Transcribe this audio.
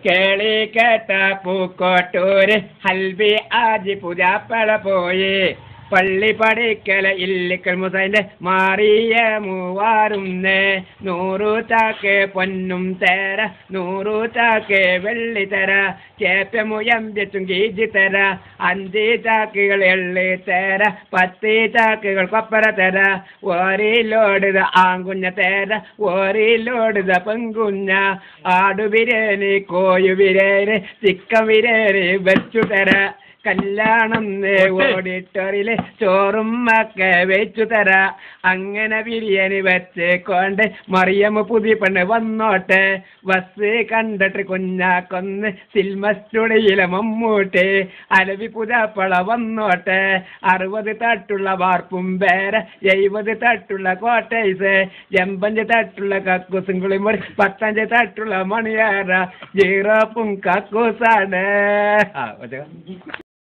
കേളി കേട്ട പൂക്കോട്ടൂര് ഹൽബി ആജി പുജാപ്പള പോയി പള്ളി പഠിക്കല ഇല്ലിക്കൽ മുസൈന്റെ മാറിയ മൂവാറുന്നേ 100 ചാക്ക് പൊന്നും തര 100 ചാക്ക് വെള്ളി തര ചേപ്പമുയമ്പിച്ചും കീജി തര 5 ചാക്കുകൾ എള്ളി തര 10 ചാക്കുകൾ കൊപ്പര തര 1 ലോഡ് ആങ്കുഞ്ഞ തര 1 ലോഡ് പെങ്കുഞ്ഞ ആടു ബിരിയാണി കോഴി ബിരിയാണി ചിക്കൻ ബിരിയാണി വെച്ചു തര കല്യാണം ഓഡിറ്റോറിയില് ചോറും ഒക്കെ വെച്ചു തര അങ്ങനെ ബിരിയാണി വെച്ചേക്കൊണ്ട് മറിയമ്മ പുതിയ പെണ്ണ് വന്നോട്ടെ ബസ് കണ്ടിട്ട് കുഞ്ഞാക്കൊന്ന് സിനിമ സ്റ്റുഡിയോയിലെ മമ്മൂട്ടി അലവി പുതാപ്പള വന്നോട്ടെ 60 തട്ടുള്ള വാർപ്പും പേര 70 തട്ടുള്ള കോട്ടേഴ്സ് 85 തട്ടുള്ള കക്കൂസും കുളിമുറി 15 തട്ടുള്ള മണിയാറ ജീറോപ്പും കക്കൂസാണ്